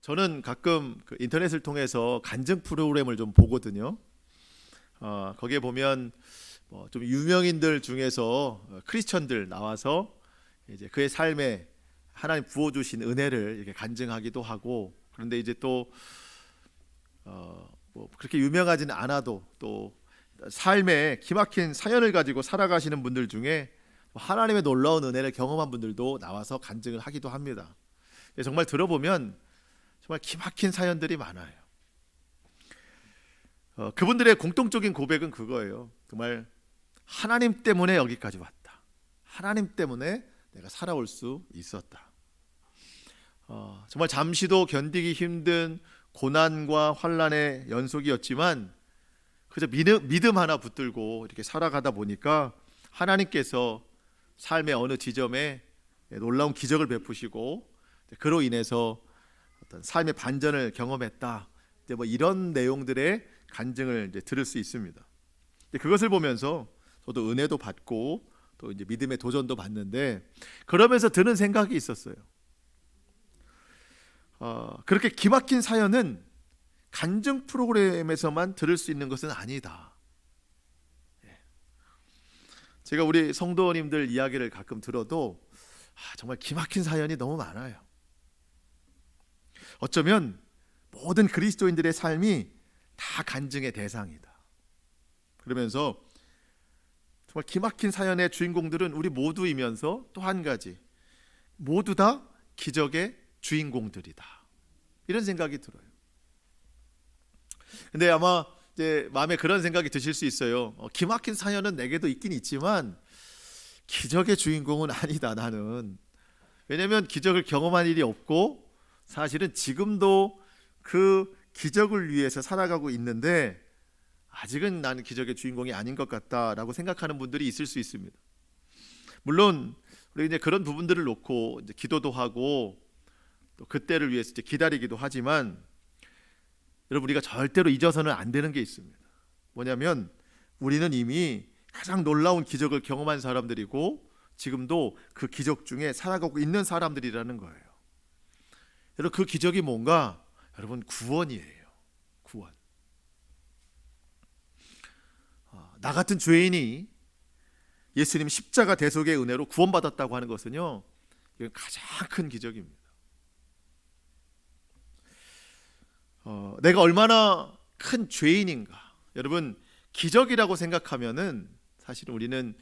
저는 가끔 그 인터넷을 통해서 간증 프로그램을 좀 보거든요. 거기에 보면 좀 유명인들 중에서 크리스천들 나와서 이제 그의 삶에 하나님 부어주신 은혜를 이렇게 간증하기도 하고, 그런데 이제 또 그렇게 유명하지는 않아도 또 삶에 기막힌 사연을 가지고 살아가시는 분들 중에 하나님의 놀라운 은혜를 경험한 분들도 나와서 간증을 하기도 합니다. 정말 들어보면 정말 기막힌 사연들이 많아요. 그분들의 공통적인 고백은 그거예요. 정말 하나님 때문에 여기까지 왔다. 하나님 때문에 내가 살아올 수 있었다. 정말 잠시도 견디기 힘든 고난과 환난의 연속이었지만 그저 믿음 하나 붙들고 이렇게 살아가다 보니까 하나님께서 삶의 어느 지점에 놀라운 기적을 베푸시고, 그로 인해서 어떤 삶의 반전을 경험했다. 이제 이런 내용들의 간증을 이제 들을 수 있습니다. 그것을 보면서 저도 은혜도 받고 또 이제 믿음의 도전도 받는데, 그러면서 드는 생각이 있었어요. 그렇게 기막힌 사연은 간증 프로그램에서만 들을 수 있는 것은 아니다. 제가 우리 성도님들 이야기를 가끔 들어도 정말 기막힌 사연이 너무 많아요. 어쩌면 모든 그리스도인들의 삶이 다 간증의 대상이다. 그러면서 정말 기막힌 사연의 주인공들은 우리 모두이면서 또 한 가지, 모두 다 기적의 주인공들이다. 이런 생각이 들어요. 근데 아마 이제 마음에 그런 생각이 드실 수 있어요. 기막힌 사연은 내게도 있긴 있지만 기적의 주인공은 아니다, 나는. 왜냐하면 기적을 경험한 일이 없고 사실은 지금도 그 기적을 위해서 살아가고 있는데 아직은 나는 기적의 주인공이 아닌 것 같다라고 생각하는 분들이 있을 수 있습니다. 물론 우리 이제 그런 부분들을 놓고 이제 기도도 하고 또 그때를 위해서 이제 기다리기도 하지만, 여러분, 우리가 절대로 잊어서는 안 되는 게 있습니다. 뭐냐면 우리는 이미 가장 놀라운 기적을 경험한 사람들이고 지금도 그 기적 중에 살아가고 있는 사람들이라는 거예요. 여러분, 그 기적이 뭔가? 여러분, 구원이에요. 구원. 나 같은 죄인이 예수님 십자가 대속의 은혜로 구원받았다고 하는 것은요, 이건 가장 큰 기적입니다. 내가 얼마나 큰 죄인인가. 여러분, 기적이라고 생각하면은 사실은 우리는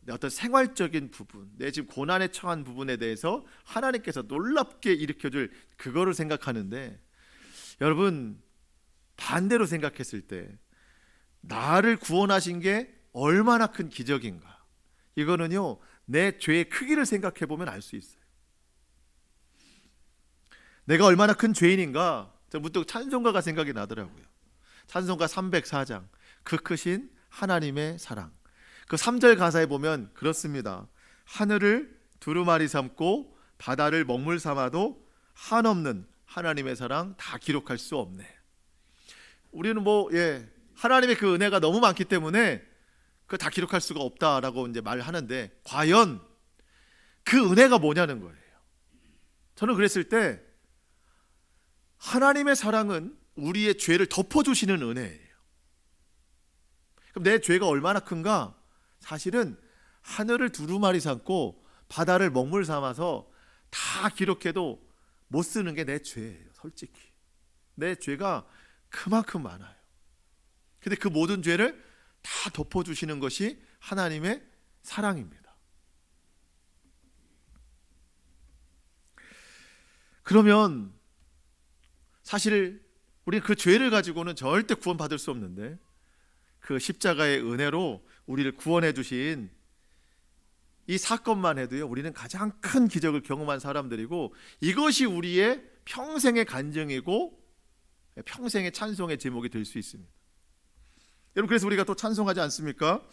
내 어떤 생활적인 부분, 내 지금 고난에 처한 부분에 대해서 하나님께서 놀랍게 일으켜줄 그거를 생각하는데, 여러분, 반대로 생각했을 때 나를 구원하신 게 얼마나 큰 기적인가, 이거는요 내 죄의 크기를 생각해 보면 알 수 있어요. 내가 얼마나 큰 죄인인가, 문득 찬송가가 생각이 나더라고요. 찬송가 304장, 그 크신 하나님의 사랑. 그 3절 가사에 보면 그렇습니다. 하늘을 두루마리 삼고 바다를 먹물 삼아도 한없는 하나님의 사랑 다 기록할 수 없네. 우리는 하나님의 그 은혜가 너무 많기 때문에 그 다 기록할 수가 없다라고 이제 말하는데, 과연 그 은혜가 뭐냐는 거예요. 저는 그랬을 때 하나님의 사랑은 우리의 죄를 덮어주시는 은혜예요. 그럼 내 죄가 얼마나 큰가? 사실은 하늘을 두루마리 삼고 바다를 먹물 삼아서 다 기록해도 못 쓰는 게 내 죄예요. 솔직히 내 죄가 그만큼 많아요. 근데 그 모든 죄를 다 덮어주시는 것이 하나님의 사랑입니다. 그러면 사실 우리는 그 죄를 가지고는 절대 구원받을 수 없는데, 그 십자가의 은혜로 우리를 구원해 주신 이 사건만 해도요, 우리는 가장 큰 기적을 경험한 사람들이고, 이것이 우리의 평생의 간증이고 평생의 찬송의 제목이 될 수 있습니다. 여러분, 그래서 우리가 또 찬송하지 않습니까?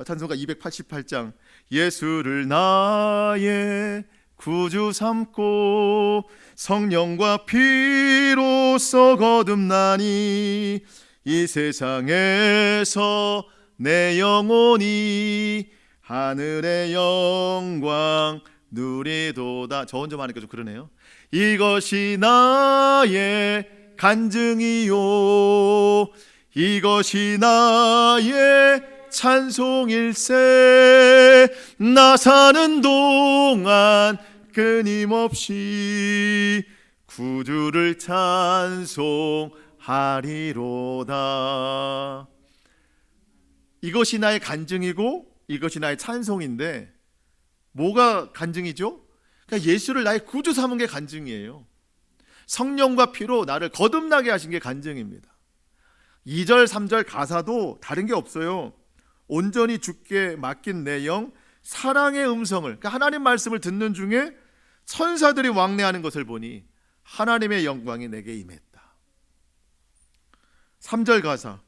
찬송가 288장, 예수를 나의 구주 삼고 성령과 피로써 거듭나니 이 세상에서 내 영혼이 하늘의 영광 누리도다. 저 혼자 하니까 좀 그러네요. 이것이 나의 간증이요 이것이 나의 찬송일세 나 사는 동안 끊임없이 구주를 찬송하리로다. 이것이 나의 간증이고 이것이 나의 찬송인데 뭐가 간증이죠? 그러니까 예수를 나의 구주 삼은 게 간증이에요. 성령과 피로 나를 거듭나게 하신 게 간증입니다. 2절 3절 가사도 다른 게 없어요. 온전히 주께 맡긴 내 영 사랑의 음성을, 그러니까 하나님 말씀을 듣는 중에 천사들이 왕래하는 것을 보니 하나님의 영광이 내게 임했다. 3절 가사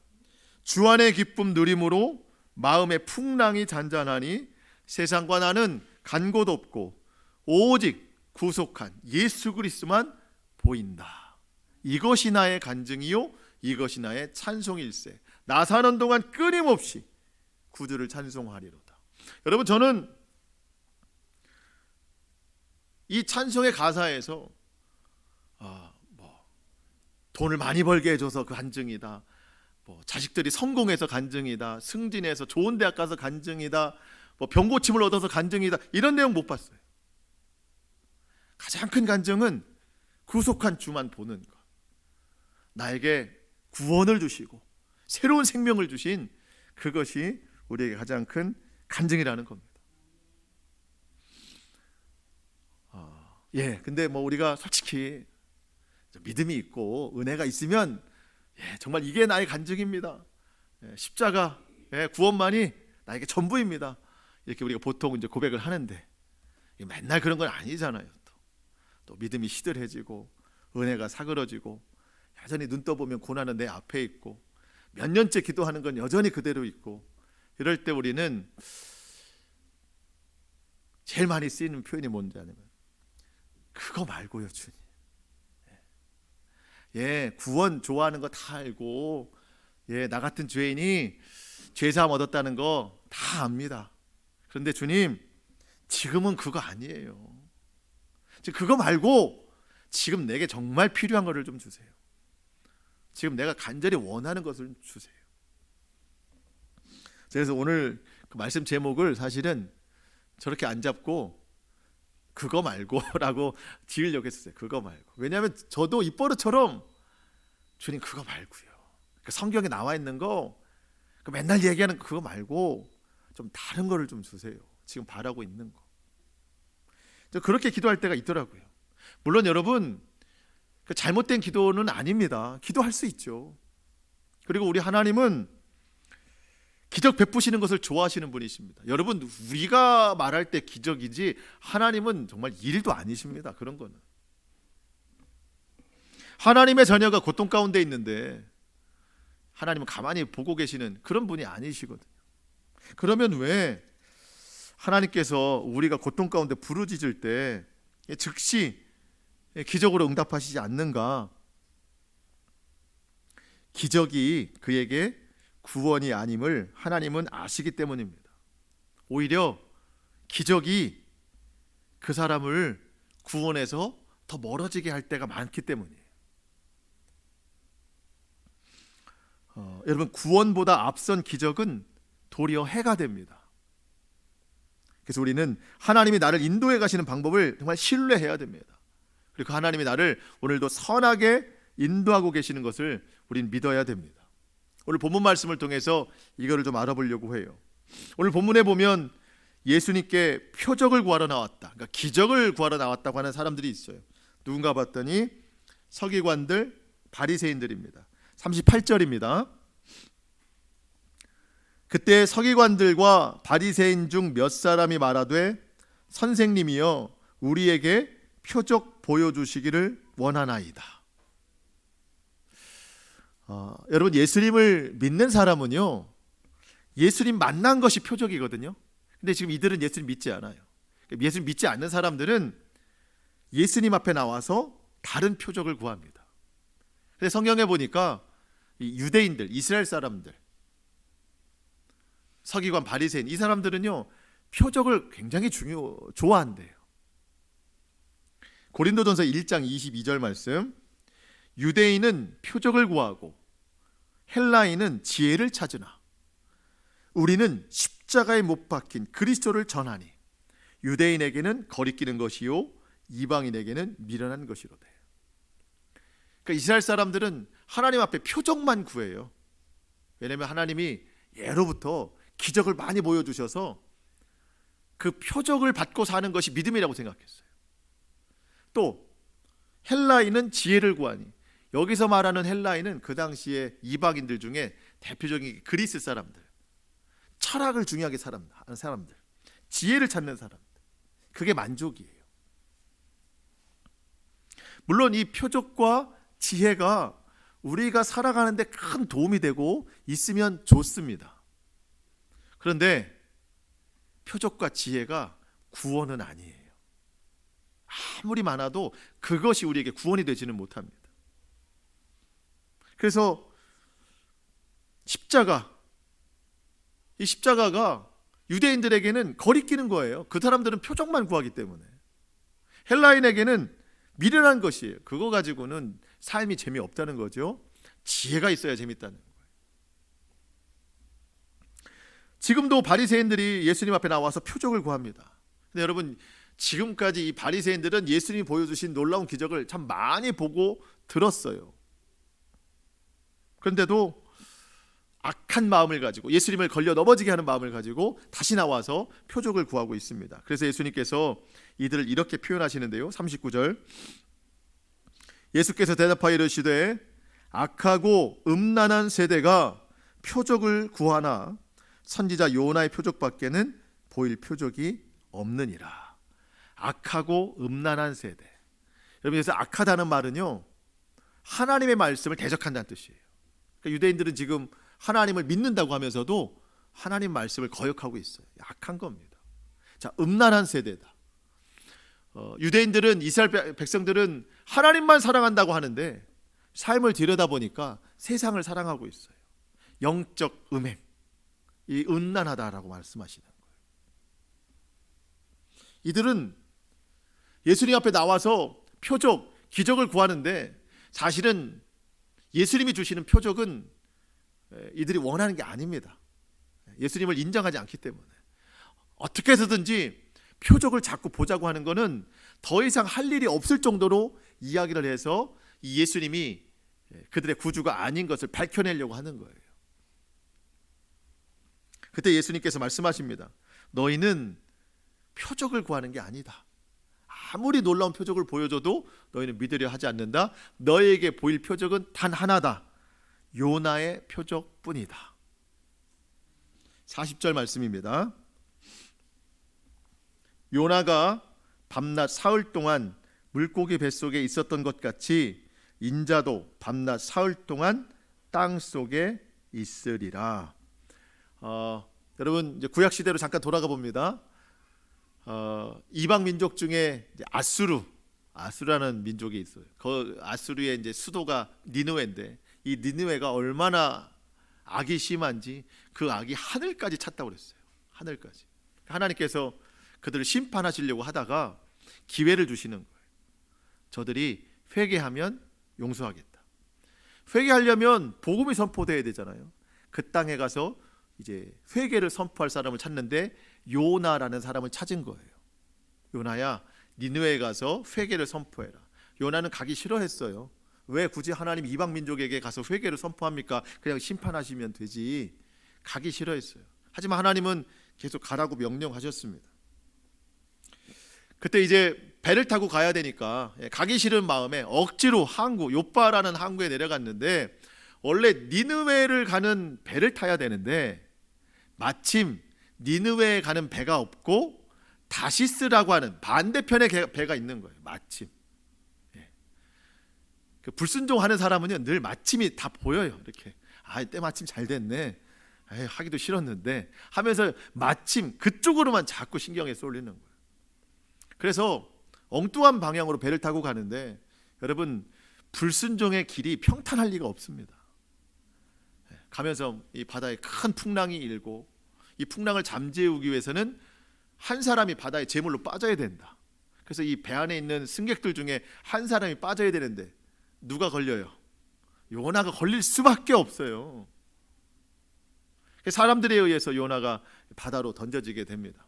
주 안의 기쁨 누림으로 마음의 풍랑이 잔잔하니 세상과 나는 간 곳 없고 오직 구속한 예수 그리스도만 보인다. 이것이 나의 간증이요 이것이 나의 찬송일세 나 사는 동안 끊임없이 구주를 찬송하리로다. 여러분 저는 이 찬송의 가사에서 돈을 많이 벌게 해줘서 그 간증이다, 자식들이 성공해서 간증이다, 승진해서 좋은 대학 가서 간증이다, 병고침을 얻어서 간증이다, 이런 내용 못 봤어요. 가장 큰 간증은 구속한 주만 보는 것, 나에게 구원을 주시고 새로운 생명을 주신 그것이 우리에게 가장 큰 간증이라는 겁니다. 근데 우리가 솔직히 믿음이 있고 은혜가 있으면 정말 이게 나의 간증입니다. 십자가, 구원만이 나에게 전부입니다. 이렇게 우리가 보통 이제 고백을 하는데 맨날 그런 건 아니잖아요. 또 믿음이 시들해지고 은혜가 사그러지고 여전히 눈 떠보면 고난은 내 앞에 있고 몇 년째 기도하는 건 여전히 그대로 있고 이럴 때 우리는 제일 많이 쓰이는 표현이 뭔지 아니면 그거 말고요 주님. 구원 좋아하는 거 다 알고 나 같은 죄인이 죄사함 얻었다는 거 다 압니다. 그런데 주님 지금은 그거 아니에요. 지금 그거 말고 지금 내게 정말 필요한 거를 좀 주세요. 지금 내가 간절히 원하는 것을 주세요. 그래서 오늘 그 말씀 제목을 사실은 저렇게 안 잡고 그거 말고 라고 지으려고 했어요. 그거 말고. 왜냐하면 저도 입버릇처럼 주님 그거 말고요, 성경에 나와 있는 거 맨날 얘기하는 그거 말고 좀 다른 거를 좀 주세요. 지금 바라고 있는 거. 그렇게 기도할 때가 있더라고요. 물론 여러분 잘못된 기도는 아닙니다. 기도할 수 있죠. 그리고 우리 하나님은 기적 베푸시는 것을 좋아하시는 분이십니다. 여러분 우리가 말할 때 기적이지 하나님은 정말 일도 아니십니다. 그런 거는 하나님의 자녀가 고통 가운데 있는데 하나님은 가만히 보고 계시는 그런 분이 아니시거든요. 그러면 왜 하나님께서 우리가 고통 가운데 부르짖을 때 즉시 기적으로 응답하시지 않는가? 기적이 그에게 구원이 아님을 하나님은 아시기 때문입니다. 오히려 기적이 그 사람을 구원해서 더 멀어지게 할 때가 많기 때문이에요. 여러분 구원보다 앞선 기적은 도리어 해가 됩니다. 그래서 우리는 하나님이 나를 인도해 가시는 방법을 정말 신뢰해야 됩니다. 그리고 하나님이 나를 오늘도 선하게 인도하고 계시는 것을 우리는 믿어야 됩니다. 오늘 본문 말씀을 통해서 이거를 좀 알아보려고 해요. 오늘 본문에 보면 예수님께 표적을 구하러 나왔다, 그러니까 기적을 구하러 나왔다고 하는 사람들이 있어요. 누군가 봤더니 서기관들, 바리새인들입니다. 38절입니다. 그때 서기관들과 바리새인 중 몇 사람이 말하되 선생님이여 우리에게 표적 보여주시기를 원하나이다. 여러분 예수님을 믿는 사람은요 예수님 만난 것이 표적이거든요. 근데 지금 이들은 예수님 믿지 않아요. 예수님 믿지 않는 사람들은 예수님 앞에 나와서 다른 표적을 구합니다. 근데 성경에 보니까 이 유대인들, 이스라엘 사람들, 서기관, 바리새인, 이 사람들은요 표적을 굉장히 좋아한대요. 고린도전서 1장 22절 말씀. 유대인은 표적을 구하고 헬라인은 지혜를 찾으나 우리는 십자가에 못 박힌 그리스도를 전하니 유대인에게는 거리끼는 것이요 이방인에게는 미련한 것이로되. 그러니까 이스라엘 사람들은 하나님 앞에 표적만 구해요. 왜냐하면 하나님이 예로부터 기적을 많이 보여주셔서 그 표적을 받고 사는 것이 믿음이라고 생각했어요. 또 헬라인은 지혜를 구하니, 여기서 말하는 헬라인은 그 당시에 이방인들 중에 대표적인 그리스 사람들, 철학을 중요하게 하는 사람들, 지혜를 찾는 사람들, 그게 만족이에요. 물론 이 표적과 지혜가 우리가 살아가는 데 큰 도움이 되고 있으면 좋습니다. 그런데 표적과 지혜가 구원은 아니에요. 아무리 많아도 그것이 우리에게 구원이 되지는 못합니다. 그래서 이 십자가가 유대인들에게는 거리끼는 거예요. 그 사람들은 표적만 구하기 때문에. 헬라인에게는 미련한 것이에요. 그거 가지고는 삶이 재미없다는 거죠. 지혜가 있어야 재밌다는 거예요. 지금도 바리새인들이 예수님 앞에 나와서 표적을 구합니다. 근데 여러분, 지금까지 이 바리새인들은 예수님이 보여주신 놀라운 기적을 참 많이 보고 들었어요. 그런데도 악한 마음을 가지고, 예수님을 걸려 넘어지게 하는 마음을 가지고 다시 나와서 표적을 구하고 있습니다. 그래서 예수님께서 이들을 이렇게 표현하시는데요. 39절, 예수께서 대답하여 이르시되 악하고 음란한 세대가 표적을 구하나 선지자 요나의 표적밖에는 보일 표적이 없느니라. 악하고 음란한 세대. 여러분, 그래서 악하다는 말은요, 하나님의 말씀을 대적한다는 뜻이에요. 그러니까 유대인들은 지금 하나님을 믿는다고 하면서도 하나님 말씀을 거역하고 있어요. 악한 겁니다. 자, 음란한 세대다. 유대인들은, 이스라엘 백성들은 하나님만 사랑한다고 하는데 삶을 들여다보니까 세상을 사랑하고 있어요. 영적 음행, 이 음란하다라고 말씀하시는 거예요. 이들은 예수님 앞에 나와서 표적, 기적을 구하는데 사실은 예수님이 주시는 표적은 이들이 원하는 게 아닙니다. 예수님을 인정하지 않기 때문에 어떻게 해서든지 표적을 자꾸 보자고 하는 것은 더 이상 할 일이 없을 정도로 이야기를 해서 이 예수님이 그들의 구주가 아닌 것을 밝혀내려고 하는 거예요. 그때 예수님께서 말씀하십니다. 너희는 표적을 구하는 게 아니다. 아무리 놀라운 표적을 보여줘도 너희는 믿으려 하지 않는다. 너희에게 보일 표적은 단 하나다. 요나의 표적뿐이다. 40절 말씀입니다. 요나가 밤낮 사흘 동안 물고기 뱃속에 있었던 것 같이 인자도 밤낮 사흘 동안 땅 속에 있으리라. 여러분, 이제 구약 시대로 잠깐 돌아가 봅니다. 이방 민족 중에 이제 아수라는 민족이 있어요. 그 아수르의 이제 수도가 니느웨인데, 이 니느웨가 얼마나 악이 심한지 그 악이 하늘까지 찼다고 그랬어요. 하늘까지. 하나님께서 그들을 심판하시려고 하다가 기회를 주시는 거예요. 저들이 회개하면 용서하겠다. 회개하려면 복음이 선포돼야 되잖아요. 그 땅에 가서 이제 회개를 선포할 사람을 찾는데 요나라는 사람을 찾은 거예요. 요나야, 니느웨에 가서 회개를 선포해라. 요나는 가기 싫어했어요. 왜 굳이 하나님 이방 민족에게 가서 회개를 선포합니까? 그냥 심판하시면 되지. 가기 싫어했어요. 하지만 하나님은 계속 가라고 명령하셨습니다. 그때 이제 배를 타고 가야 되니까 가기 싫은 마음에 억지로 요빠라는 항구에 내려갔는데, 원래 니느웨를 가는 배를 타야 되는데 마침 니느웨에 가는 배가 없고 다시스라고 하는 반대편의 배가 있는 거예요. 마침. 그 불순종하는 사람은요, 늘 마침이 다 보여요. 이렇게 때마침 잘 됐네. 하기도 싫었는데 하면서 마침 그쪽으로만 자꾸 신경에 쏠리는 거예요. 그래서 엉뚱한 방향으로 배를 타고 가는데, 여러분, 불순종의 길이 평탄할 리가 없습니다. 가면서 이 바다에 큰 풍랑이 일고, 이 풍랑을 잠재우기 위해서는 한 사람이 바다에 제물로 빠져야 된다. 그래서 이 배 안에 있는 승객들 중에 한 사람이 빠져야 되는데 누가 걸려요? 요나가 걸릴 수밖에 없어요. 사람들에 의해서 요나가 바다로 던져지게 됩니다.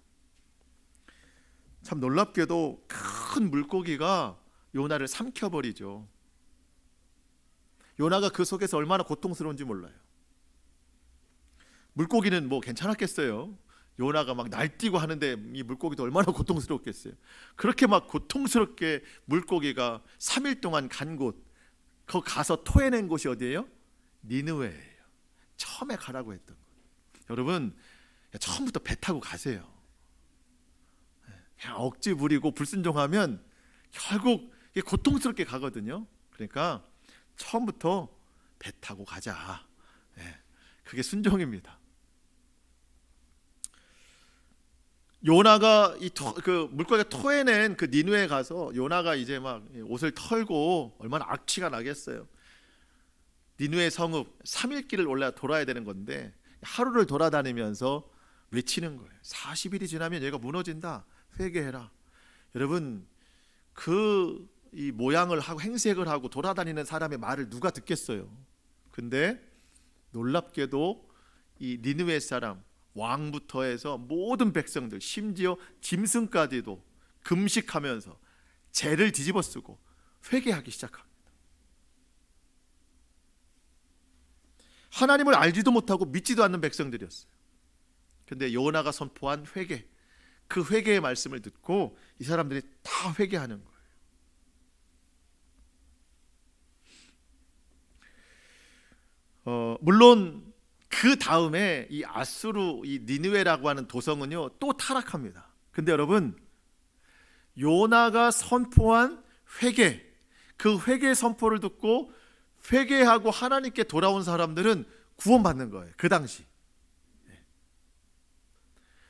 참 놀랍게도 큰 물고기가 요나를 삼켜버리죠. 요나가 그 속에서 얼마나 고통스러운지 몰라요. 물고기는 뭐 괜찮았겠어요. 요나가 막 날뛰고 하는데 이 물고기도 얼마나 고통스럽겠어요. 그렇게 막 고통스럽게 물고기가 3일 동안 간 곳, 거 가서 토해낸 곳이 어디예요? 니느웨예요. 처음에 가라고 했던 곳. 여러분, 처음부터 배 타고 가세요. 그냥 억지 부리고 불순종하면 결국 고통스럽게 가거든요. 그러니까 처음부터 배 타고 가자. 그게 순종입니다. 요나가 그 물고기가 토해낸 그 니느웨에 가서 요나가 이제 막 옷을 털고 얼마나 악취가 나겠어요. 니느웨 성읍 3일 길을 올라 돌아야 되는 건데 하루를 돌아다니면서 외치는 거예요. 40일이 지나면 얘가 무너진다. 회개해라. 여러분, 그 이 모양을 하고 행색을 하고 돌아다니는 사람의 말을 누가 듣겠어요? 근데 놀랍게도 이 니느웨 사람, 왕부터 해서 모든 백성들, 심지어 짐승까지도 금식하면서 죄를 뒤집어쓰고 회개하기 시작합니다. 하나님을 알지도 못하고 믿지도 않는 백성들이었어요. 근데 요나가 선포한 회개, 그 회개의 말씀을 듣고 이 사람들이 다 회개하는 거예요. 물론 그 다음에 이 아수르, 이 니느웨라고 하는 도성은요 또 타락합니다. 근데 여러분, 요나가 선포한 회개, 그 회개 선포를 듣고 회개하고 하나님께 돌아온 사람들은 구원받는 거예요. 그 당시.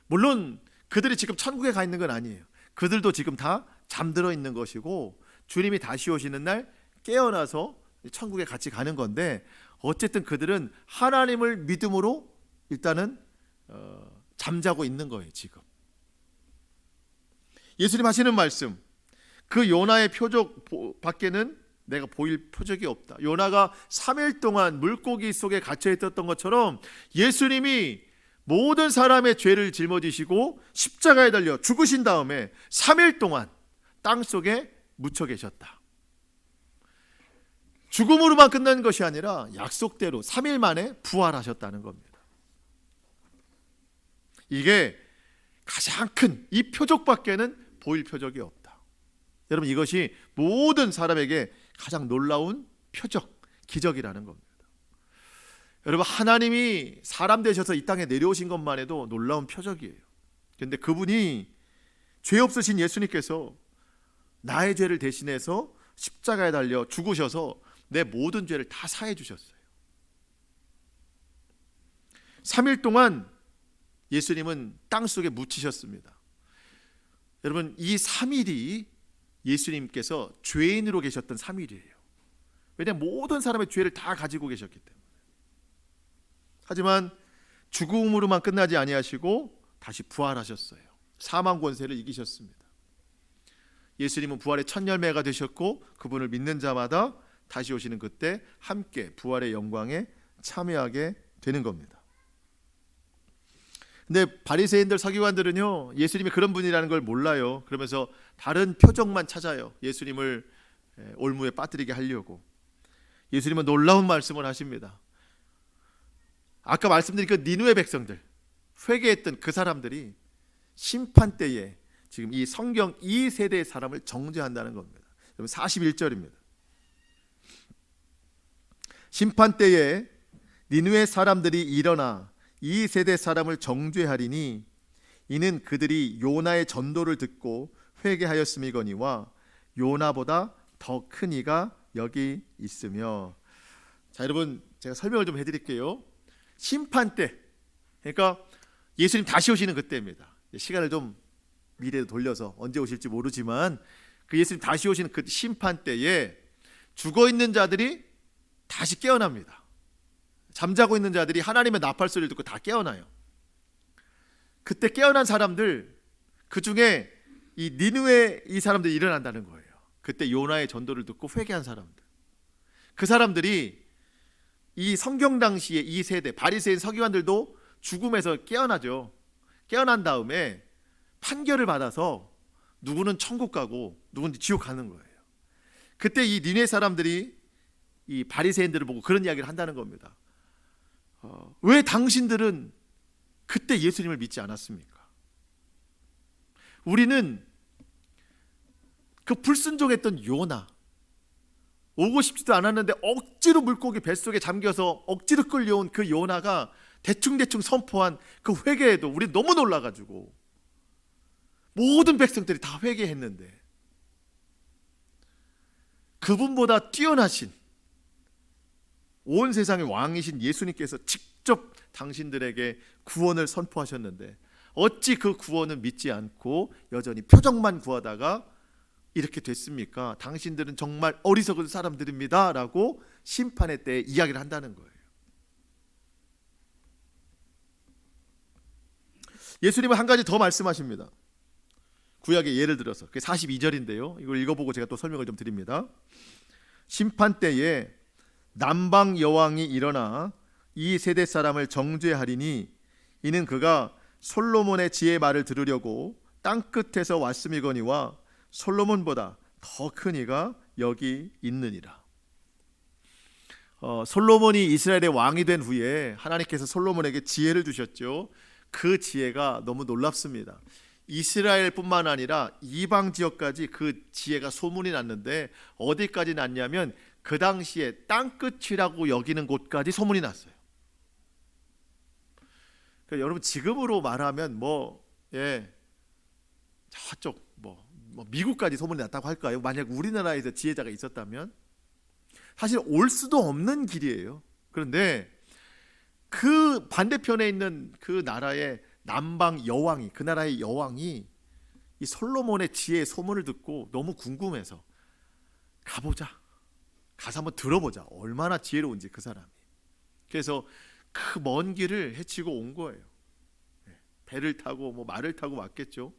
물론 그들이 지금 천국에 가 있는 건 아니에요. 그들도 지금 다 잠들어 있는 것이고 주님이 다시 오시는 날 깨어나서 천국에 같이 가는 건데, 어쨌든 그들은 하나님을 믿음으로 일단은 잠자고 있는 거예요. 지금 예수님 하시는 말씀, 그 요나의 표적 밖에는 내가 보일 표적이 없다. 요나가 3일 동안 물고기 속에 갇혀 있었던 것처럼 예수님이 모든 사람의 죄를 짊어지시고 십자가에 달려 죽으신 다음에 3일 동안 땅 속에 묻혀 계셨다. 죽음으로만 끝난 것이 아니라 약속대로 3일 만에 부활하셨다는 겁니다. 이게 가장 큰 이 표적밖에는 보일 표적이 없다. 여러분, 이것이 모든 사람에게 가장 놀라운 표적, 기적이라는 겁니다. 여러분, 하나님이 사람 되셔서 이 땅에 내려오신 것만 해도 놀라운 표적이에요. 그런데 그분이 죄 없으신 예수님께서 나의 죄를 대신해서 십자가에 달려 죽으셔서 내 모든 죄를 다 사해 주셨어요. 3일 동안 예수님은 땅속에 묻히셨습니다. 여러분, 이 3일이 예수님께서 죄인으로 계셨던 3일이에요. 왜냐하면 모든 사람의 죄를 다 가지고 계셨기 때문에. 하지만 죽음으로만 끝나지 아니하시고 다시 부활하셨어요. 사망 권세를 이기셨습니다. 예수님은 부활의 첫 열매가 되셨고 그분을 믿는 자마다 다시 오시는 그때 함께 부활의 영광에 참여하게 되는 겁니다. 근데 바리새인들, 서기관들은요 예수님이 그런 분이라는 걸 몰라요. 그러면서 다른 표적만 찾아요. 예수님을 올무에 빠뜨리게 하려고. 예수님은 놀라운 말씀을 하십니다. 아까 말씀드린 그 니느웨 백성들, 회개했던 그 사람들이 심판 때에 지금 이 성경 2세대의 사람을 정죄한다는 겁니다. 41절입니다. 심판 때에 니느웨 사람들이 일어나 이 세대 사람을 정죄하리니 이는 그들이 요나의 전도를 듣고 회개하였음이거니와 요나보다 더 큰 이가 여기 있으며. 자, 여러분, 제가 설명을 좀 해드릴게요. 심판 때, 그러니까 예수님 다시 오시는 그때입니다. 시간을 좀 미래로 돌려서 언제 오실지 모르지만 그 예수님 다시 오시는 그 심판 때에 죽어있는 자들이 다시 깨어납니다. 잠자고 있는 자들이 하나님의 나팔 소리를 듣고 다 깨어나요. 그때 깨어난 사람들, 그 중에 이 니느웨 이 사람들이 일어난다는 거예요. 그때 요나의 전도를 듣고 회개한 사람들. 그 사람들이 이 성경 당시에 이 세대 바리새인 서기관들도 죽음에서 깨어나죠. 깨어난 다음에 판결을 받아서 누구는 천국 가고 누구는 지옥 가는 거예요. 그때 이 니느웨 사람들이 이 바리새인들을 보고 그런 이야기를 한다는 겁니다. 왜 당신들은 그때 예수님을 믿지 않았습니까? 우리는 그 불순종했던 요나, 오고 싶지도 않았는데 억지로 물고기 뱃속에 잠겨서 억지로 끌려온 그 요나가 대충대충 선포한 그 회개에도 우리 너무 놀라가지고 모든 백성들이 다 회개했는데 그분보다 뛰어나신 온 세상의 왕이신 예수님께서 직접 당신들에게 구원을 선포하셨는데 어찌 그 구원을 믿지 않고 여전히 표적만 구하다가 이렇게 됐습니까? 당신들은 정말 어리석은 사람들입니다 라고 심판의 때에 이야기를 한다는 거예요. 예수님은 한 가지 더 말씀하십니다. 구약의 예를 들어서 그게 42절인데요 이걸 읽어보고 제가 또 설명을 좀 드립니다. 심판 때에 남방 여왕이 일어나 이 세대 사람을 정죄하리니 이는 그가 솔로몬의 지혜의 말을 들으려고 땅끝에서 왔음이거니와 솔로몬보다 더 큰 이가 여기 있느니라. 솔로몬이 이스라엘의 왕이 된 후에 하나님께서 솔로몬에게 지혜를 주셨죠. 그 지혜가 너무 놀랍습니다. 이스라엘뿐만 아니라 이방 지역까지 그 지혜가 소문이 났는데 어디까지 났냐면 그 당시에 땅끝이라고 여기는 곳까지 소문이 났어요. 그러니까 여러분 지금으로 말하면 저쪽 미국까지 소문이 났다고 할까요? 만약 우리나라에서 지혜자가 있었다면 사실 올 수도 없는 길이에요. 그런데 그 반대편에 있는 그 나라의 남방 여왕이 그 나라의 여왕이 이 솔로몬의 지혜의 소문을 듣고 너무 궁금해서 가보자. 가서 한번 들어보자. 얼마나 지혜로운지 그 사람이. 그래서 그 먼 길을 헤치고 온 거예요. 배를 타고 말을 타고 왔겠죠.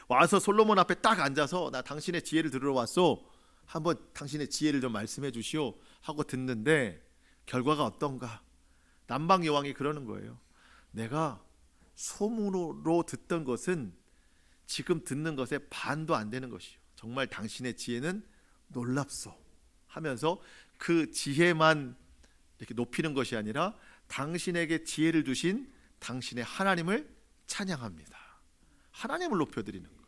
와서 솔로몬 앞에 딱 앉아서 나 당신의 지혜를 들으러 왔어. 한번 당신의 지혜를 좀 말씀해 주시오 하고 듣는데 결과가 어떤가? 남방 여왕이 그러는 거예요. 내가 소문으로 듣던 것은 지금 듣는 것의 반도 안 되는 것이요. 정말 당신의 지혜는 놀랍소 하면서 그 지혜만 이렇게 높이는 것이 아니라 당신에게 지혜를 주신 당신의 하나님을 찬양합니다. 하나님을 높여드리는 거예요.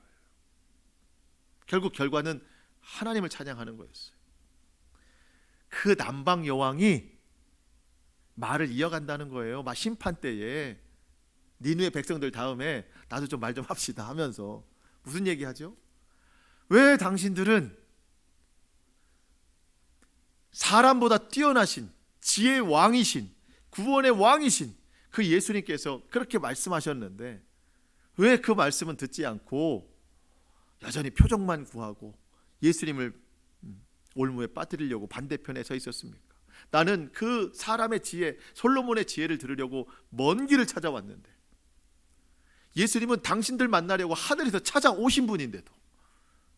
결국 결과는 하나님을 찬양하는 거였어요. 그 남방 여왕이 말을 이어간다는 거예요. 심판 때에 니느웨 백성들 다음에 나도 좀 말 좀 합시다 하면서 무슨 얘기하죠? 왜 당신들은 사람보다 뛰어나신 지혜의 왕이신 구원의 왕이신 그 예수님께서 그렇게 말씀하셨는데 왜 그 말씀은 듣지 않고 여전히 표적만 구하고 예수님을 올무에 빠뜨리려고 반대편에 서 있었습니까? 나는 그 사람의 지혜 솔로몬의 지혜를 들으려고 먼 길을 찾아왔는데 예수님은 당신들 만나려고 하늘에서 찾아오신 분인데도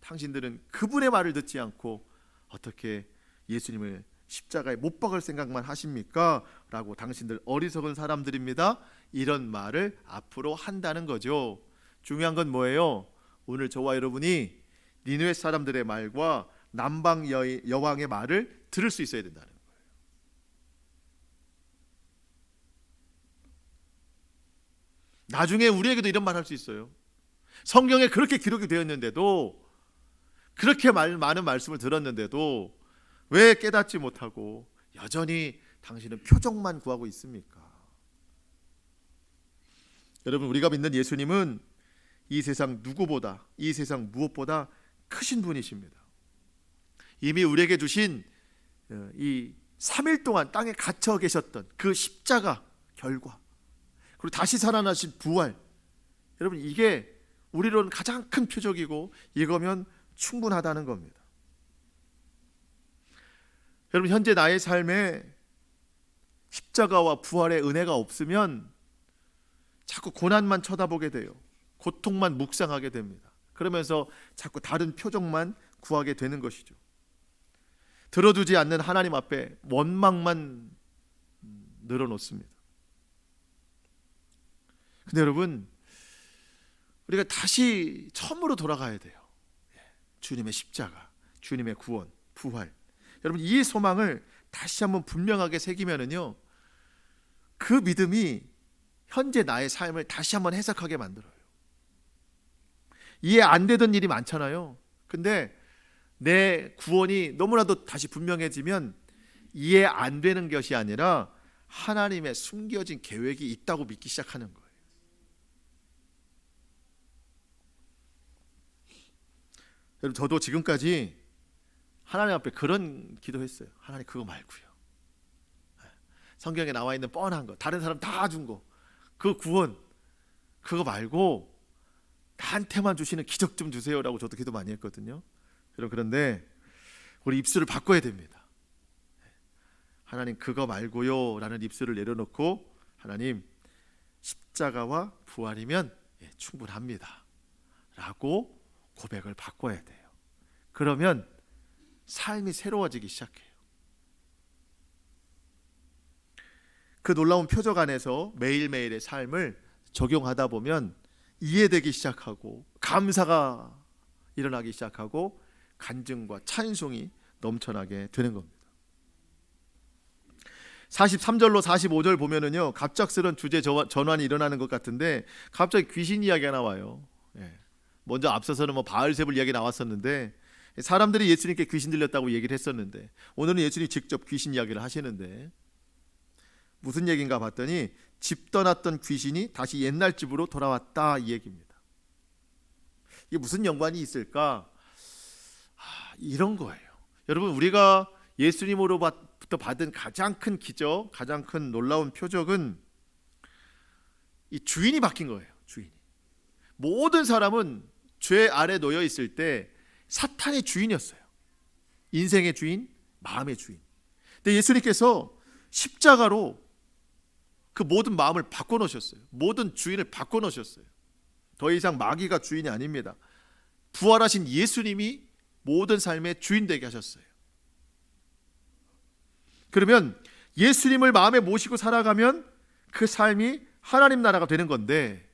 당신들은 그분의 말을 듣지 않고 어떻게 예수님을 십자가에 못 박을 생각만 하십니까? 라고 당신들 어리석은 사람들입니다. 이런 말을 앞으로 한다는 거죠. 중요한 건 뭐예요? 오늘 저와 여러분이 니느웨 사람들의 말과 남방 여왕의 말을 들을 수 있어야 된다는 거예요. 나중에 우리에게도 이런 말 할 수 있어요. 성경에 그렇게 기록이 되었는데도 그렇게 많은 말씀을 들었는데도 왜 깨닫지 못하고 여전히 당신은 표적만 구하고 있습니까? 여러분 우리가 믿는 예수님은 이 세상 누구보다 이 세상 무엇보다 크신 분이십니다. 이미 우리에게 주신 이 3일 동안 땅에 갇혀 계셨던 그 십자가 결과 그리고 다시 살아나신 부활 여러분 이게 우리로는 가장 큰 표적이고 이거면 충분하다는 겁니다. 여러분 현재 나의 삶에 십자가와 부활의 은혜가 없으면 자꾸 고난만 쳐다보게 돼요. 고통만 묵상하게 됩니다. 그러면서 자꾸 다른 표적만 구하게 되는 것이죠. 들어주지 않는 하나님 앞에 원망만 늘어놓습니다. 근데 여러분, 우리가 다시 처음으로 돌아가야 돼요. 주님의 십자가, 주님의 구원, 부활. 여러분, 이 소망을 다시 한번 분명하게 새기면은요, 그 믿음이 현재 나의 삶을 다시 한번 해석하게 만들어요. 이해 안 되던 일이 많잖아요. 근데 내 구원이 너무나도 다시 분명해지면 이해 안 되는 것이 아니라 하나님의 숨겨진 계획이 있다고 믿기 시작하는 거예요. 여러분, 저도 지금까지 하나님 앞에 그런 기도했어요. 하나님, 그거 말고요. 성경에 나와 있는 뻔한 거, 다른 사람 다 준 거, 그 구원, 그거 말고 나한테만 주시는 기적 좀 주세요라고 저도 기도 많이 했거든요. 여러분, 그런데 우리 입술을 바꿔야 됩니다. 하나님, 그거 말고요 라는 입술을 내려놓고, 하나님, 십자가와 부활이면 충분합니다 라고 고백을 바꿔야 돼요. 그러면 삶이 새로워지기 시작해요. 그 놀라운 표적 안에서 매일매일의 삶을 적용하다 보면 이해되기 시작하고, 감사가 일어나기 시작하고, 간증과 찬송이 넘쳐나게 되는 겁니다. 43절로 45절 보면은요, 갑작스런 주제 전환이 일어나는 것 같은데 갑자기 귀신 이야기가 나와요. 먼저 앞서서는 바알세불 이야기 나왔었는데, 사람들이 예수님께 귀신 들렸다고 얘기를 했었는데, 오늘은 예수님이 직접 귀신 이야기를 하시는데, 무슨 얘기인가 봤더니 집 떠났던 귀신이 다시 옛날 집으로 돌아왔다, 이 얘기입니다. 이게 무슨 연관이 있을까? 이런 거예요. 여러분, 우리가 예수님으로부터 받은 가장 큰 기적, 가장 큰 놀라운 표적은 이 주인이 바뀐 거예요. 주인이. 모든 사람은 죄 아래 놓여 있을 때 사탄의 주인이었어요. 인생의 주인, 마음의 주인. 근데 예수님께서 십자가로 그 모든 마음을 바꿔놓으셨어요. 모든 주인을 바꿔놓으셨어요. 더 이상 마귀가 주인이 아닙니다. 부활하신 예수님이 모든 삶의 주인 되게 하셨어요. 그러면 예수님을 마음에 모시고 살아가면 그 삶이 하나님 나라가 되는 건데,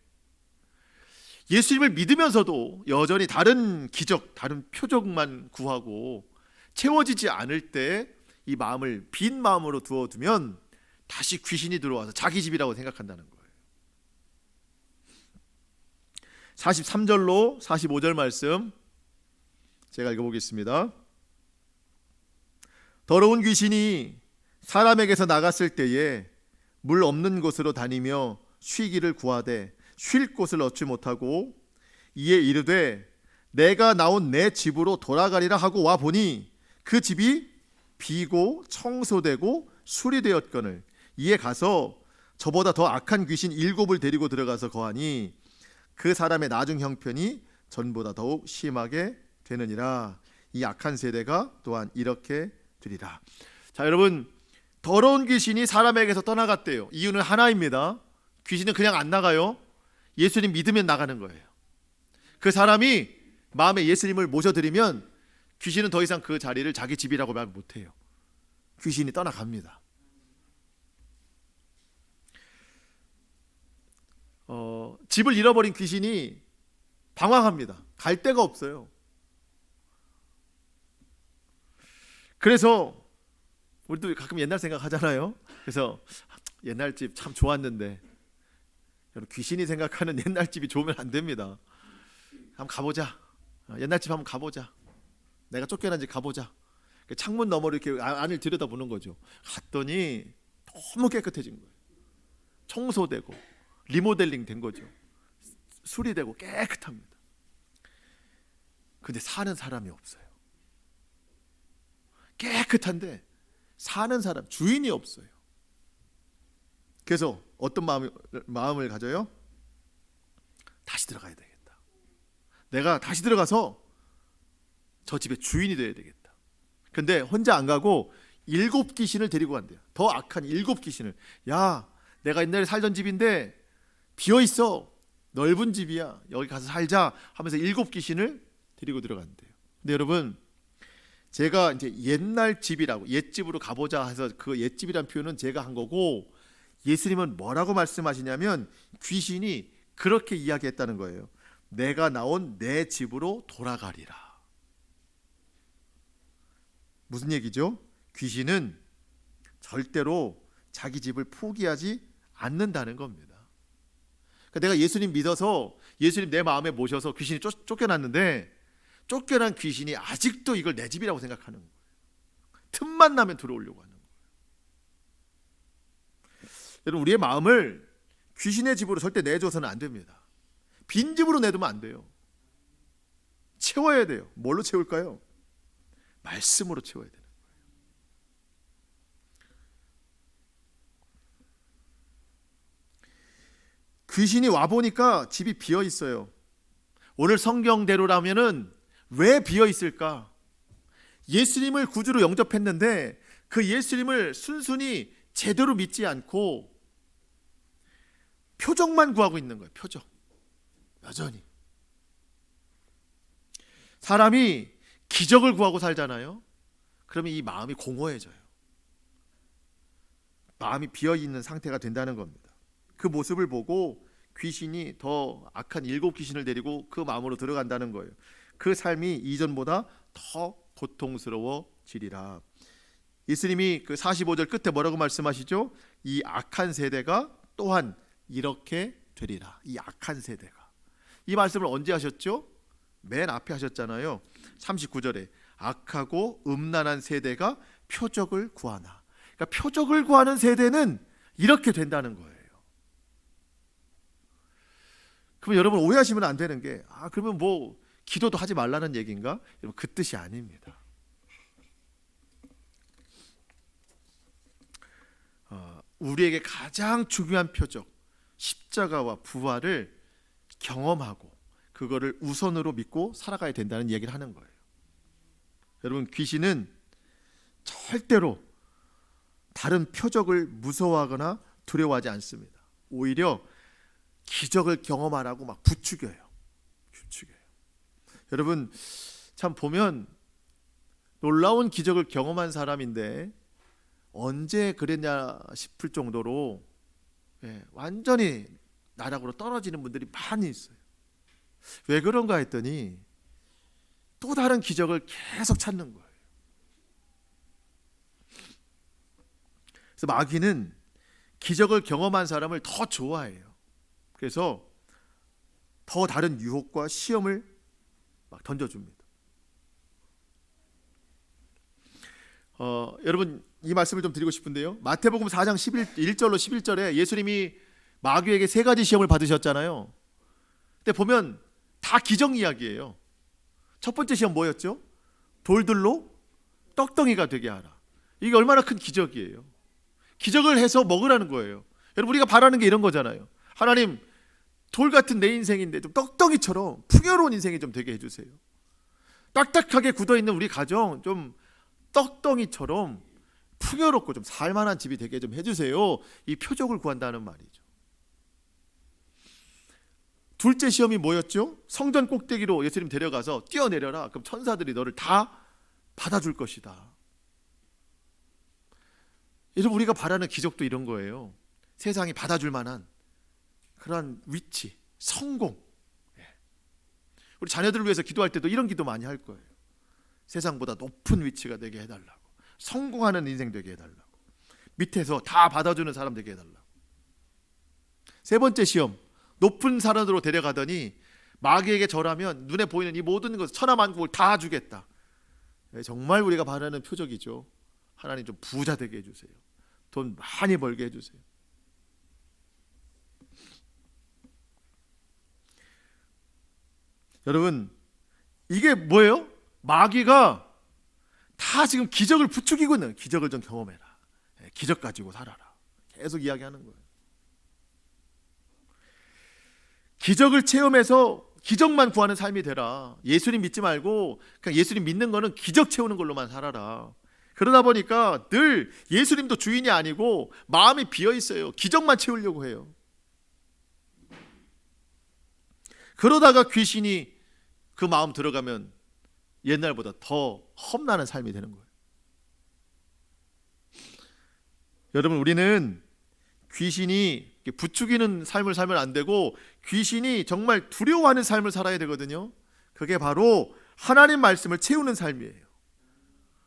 예수님을 믿으면서도 여전히 다른 기적, 다른 표적만 구하고 채워지지 않을 때 이 마음을 빈 마음으로 두어두면 다시 귀신이 들어와서 자기 집이라고 생각한다는 거예요. 43절로 45절 말씀 제가 읽어보겠습니다. 더러운 귀신이 사람에게서 나갔을 때에 물 없는 곳으로 다니며 쉬기를 구하되 쉴 곳을 얻지 못하고, 이에 이르되 내가 나온 내 집으로 돌아가리라 하고 와 보니 그 집이 비고 청소되고 수리되었거늘, 이에 가서 저보다 더 악한 귀신 7을 데리고 들어가서 거하니 그 사람의 나중 형편이 전보다 더욱 심하게 되느니라. 이 악한 세대가 또한 이렇게 되리라. 자, 여러분, 더러운 귀신이 사람에게서 떠나갔대요. 이유는 하나입니다. 귀신은 그냥 안 나가요. 예수님 믿으면 나가는 거예요. 그 사람이 마음에 예수님을 모셔드리면 귀신은 더 이상 그 자리를 자기 집이라고 말 못해요. 귀신이 떠나갑니다. 집을 잃어버린 귀신이 방황합니다. 갈 데가 없어요. 그래서 우리도 가끔 옛날 생각하잖아요. 그래서 옛날 집 참 좋았는데, 여러분, 귀신이 생각하는 옛날 집이 좋으면 안 됩니다. 한번 가보자. 옛날 집 한번 가보자. 내가 쫓겨난 집 가보자. 창문 너머로 이렇게 안을 들여다보는 거죠. 갔더니 너무 깨끗해진 거예요. 청소되고 리모델링 된 거죠. 수리되고 깨끗합니다. 근데 사는 사람이 없어요. 깨끗한데 사는 사람, 주인이 없어요. 그래서 어떤 마음을 가져요? 다시 들어가야 되겠다. 내가 다시 들어가서 저 집의 주인이 되어야 되겠다. 근데 혼자 안 가고 7귀신을 데리고 간대요. 더 악한 7귀신을. 야, 내가 옛날에 살던 집인데 비어있어. 넓은 집이야. 여기 가서 살자 하면서 7귀신을 데리고 들어간대요. 근데 여러분, 제가 이제 옛날 집이라고, 옛집으로 가보자 해서 그 옛집이란 표현은 제가 한 거고, 예수님은 뭐라고 말씀하시냐면 귀신이 그렇게 이야기했다는 거예요. 내가 나온 내 집으로 돌아가리라. 무슨 얘기죠? 귀신은 절대로 자기 집을 포기하지 않는다는 겁니다. 그러니까 내가 예수님 믿어서 예수님 내 마음에 모셔서 귀신이 쫓겨났는데, 쫓겨난 귀신이 아직도 이걸 내 집이라고 생각하는 거예요. 틈만 나면 들어오려고 하는 거예요. 여러분, 우리의 마음을 귀신의 집으로 절대 내줘서는 안 됩니다. 빈 집으로 내두면 안 돼요. 채워야 돼요. 뭘로 채울까요? 말씀으로 채워야 되는 거예요. 귀신이 와보니까 집이 비어 있어요. 오늘 성경대로라면은 왜 비어 있을까? 예수님을 구주로 영접했는데 그 예수님을 순순히 제대로 믿지 않고 표적만 구하고 있는 거예요. 표적. 여전히. 사람이 기적을 구하고 살잖아요. 그러면 이 마음이 공허해져요. 마음이 비어있는 상태가 된다는 겁니다. 그 모습을 보고 귀신이 더 악한 7귀신을 데리고 그 마음으로 들어간다는 거예요. 그 삶이 이전보다 더 고통스러워지리라. 예수님이 그 45절 끝에 뭐라고 말씀하시죠? 이 악한 세대가 또한 이렇게 되리라. 이 악한 세대가. 이 말씀을 언제 하셨죠? 맨 앞에 하셨잖아요. 39절에 악하고 음란한 세대가 표적을 구하나. 그러니까 표적을 구하는 세대는 이렇게 된다는 거예요. 그럼 여러분 오해하시면 안 되는 게, 그러면 뭐 기도도 하지 말라는 얘기인가? 여러분, 그 뜻이 아닙니다. 우리에게 가장 중요한 표적, 십자가와 부활을 경험하고 그거를 우선으로 믿고 살아가야 된다는 얘기를 하는 거예요. 여러분, 귀신은 절대로 다른 표적을 무서워하거나 두려워하지 않습니다. 오히려 기적을 경험하라고 막 부추겨요. 여러분, 참 보면 놀라운 기적을 경험한 사람인데 언제 그랬냐 싶을 정도로 완전히 나락으로 떨어지는 분들이 많이 있어요. 왜 그런가 했더니 또 다른 기적을 계속 찾는 거예요. 그래서 마귀는 기적을 경험한 사람을 더 좋아해요. 그래서 더 다른 유혹과 시험을 막 던져줍니다. 여러분, 이 말씀을 좀 드리고 싶은데요. 마태복음 4장 1절로 11절에 예수님이 마귀에게 3가지 시험을 받으셨잖아요. 근데 보면 다 기적 이야기예요. 첫 번째 시험 뭐였죠? 돌들로 떡덩이가 되게 하라. 이게 얼마나 큰 기적이에요. 기적을 해서 먹으라는 거예요. 여러분, 우리가 바라는 게 이런 거잖아요. 하나님, 돌 같은 내 인생인데 좀 떡덩이처럼 풍요로운 인생이 좀 되게 해주세요. 딱딱하게 굳어있는 우리 가정 좀 떡덩이처럼 풍요롭고 좀 살만한 집이 되게 좀 해주세요. 이 표적을 구한다는 말이죠. 둘째 시험이 뭐였죠? 성전 꼭대기로 예수님 데려가서 뛰어내려라. 그럼 천사들이 너를 다 받아줄 것이다. 여러분, 우리가 바라는 기적도 이런 거예요. 세상이 받아줄 만한 그런 위치, 성공. 우리 자녀들을 위해서 기도할 때도 이런 기도 많이 할 거예요. 세상보다 높은 위치가 되게 해달라고, 성공하는 인생 되게 해달라고, 밑에서 다 받아주는 사람 되게 해달라고. 세 번째 시험, 높은 산으로 데려가더니 마귀에게 절하면 눈에 보이는 이 모든 것, 천하만국을 다 주겠다. 정말 우리가 바라는 표적이죠. 하나님 좀 부자 되게 해주세요. 돈 많이 벌게 해주세요. 여러분, 이게 뭐예요? 마귀가 다 지금 기적을 부추기고 있는, 기적을 좀 경험해라, 기적 가지고 살아라, 계속 이야기하는 거예요. 기적을 체험해서 기적만 구하는 삶이 되라. 예수님 믿지 말고 그냥 예수님 믿는 거는 기적 채우는 걸로만 살아라. 그러다 보니까 늘 예수님도 주인이 아니고 마음이 비어 있어요. 기적만 채우려고 해요. 그러다가 귀신이 그 마음 들어가면 옛날보다 더 험난한 삶이 되는 거예요. 여러분, 우리는 귀신이 부추기는 삶을 살면 안 되고 귀신이 정말 두려워하는 삶을 살아야 되거든요. 그게 바로 하나님 말씀을 채우는 삶이에요.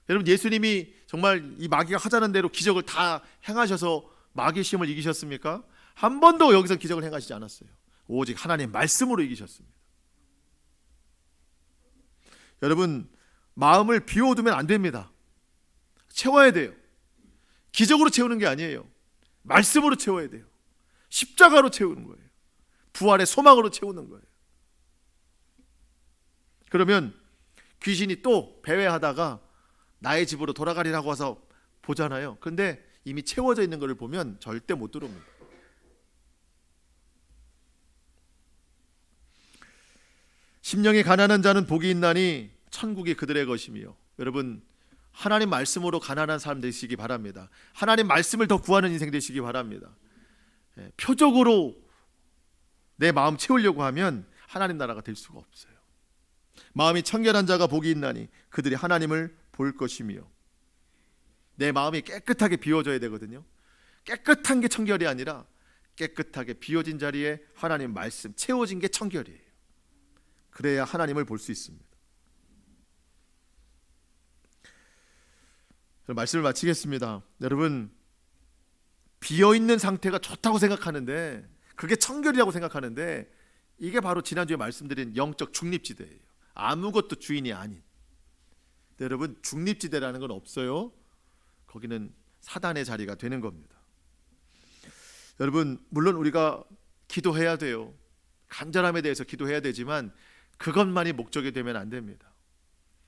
여러분, 예수님이 정말 이 마귀가 하자는 대로 기적을 다 행하셔서 마귀 시험을 이기셨습니까? 한 번도 여기서 기적을 행하시지 않았어요. 오직 하나님 말씀으로 이기셨습니다. 여러분, 마음을 비워두면 안 됩니다. 채워야 돼요. 기적으로 채우는 게 아니에요. 말씀으로 채워야 돼요. 십자가로 채우는 거예요. 부활의 소망으로 채우는 거예요. 그러면 귀신이 또 배회하다가 나의 집으로 돌아가리라고 와서 보잖아요. 근데 이미 채워져 있는 것을 보면 절대 못 들어옵니다. 심령이 가난한 자는 복이 있나니 천국이 그들의 것이며. 여러분, 하나님 말씀으로 가난한 사람 되시기 바랍니다. 하나님 말씀을 더 구하는 인생 되시기 바랍니다. 표적으로 내 마음 채우려고 하면 하나님 나라가 될 수가 없어요. 마음이 청결한 자가 복이 있나니 그들이 하나님을 볼 것이며. 내 마음이 깨끗하게 비워져야 되거든요. 깨끗한 게 청결이 아니라 깨끗하게 비워진 자리에 하나님 말씀 채워진 게 청결이에요. 그래야 하나님을 볼 수 있습니다. 말씀을 마치겠습니다. 여러분, 비어있는 상태가 좋다고 생각하는데, 그게 청결이라고 생각하는데, 이게 바로 지난주에 말씀드린 영적 중립지대예요. 아무것도 주인이 아닌. 여러분, 중립지대라는 건 없어요. 거기는 사단의 자리가 되는 겁니다. 여러분, 물론 우리가 기도해야 돼요. 간절함에 대해서 기도해야 되지만 그것만이 목적이 되면 안 됩니다.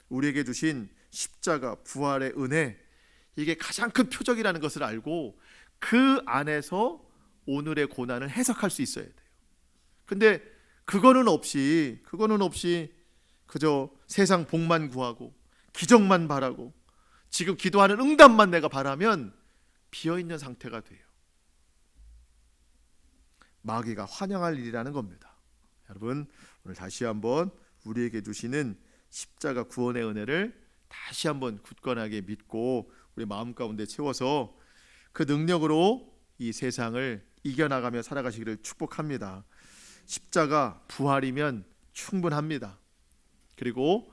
우리에게 주신 십자가, 부활의 은혜, 이게 가장 큰 표적이라는 것을 알고 그 안에서 오늘의 고난을 해석할 수 있어야 돼요. 근데 그거는 없이 그저 세상 복만 구하고 기적만 바라고 지금 기도하는 응답만 내가 바라면 비어있는 상태가 돼요. 마귀가 환영할 일이라는 겁니다. 여러분, 오늘 다시 한번 우리에게 주시는 십자가 구원의 은혜를 다시 한번 굳건하게 믿고 우리 마음 가운데 채워서 그 능력으로 이 세상을 이겨나가며 살아가시기를 축복합니다. 십자가 부활이면 충분합니다. 그리고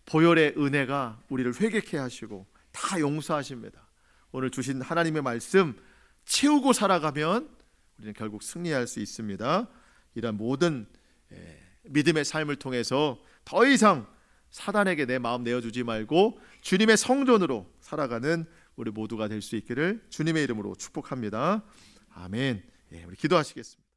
보혈의 은혜가 우리를 회개케 하시고 다 용서하십니다. 오늘 주신 하나님의 말씀 채우고 살아가면 우리는 결국 승리할 수 있습니다. 이런 모든 믿음의 삶을 통해서 더 이상 사단에게 내 마음 내어주지 말고 주님의 성전으로 살아가는 우리 모두가 될 수 있기를 주님의 이름으로 축복합니다. 아멘. 우리 기도하시겠습니다.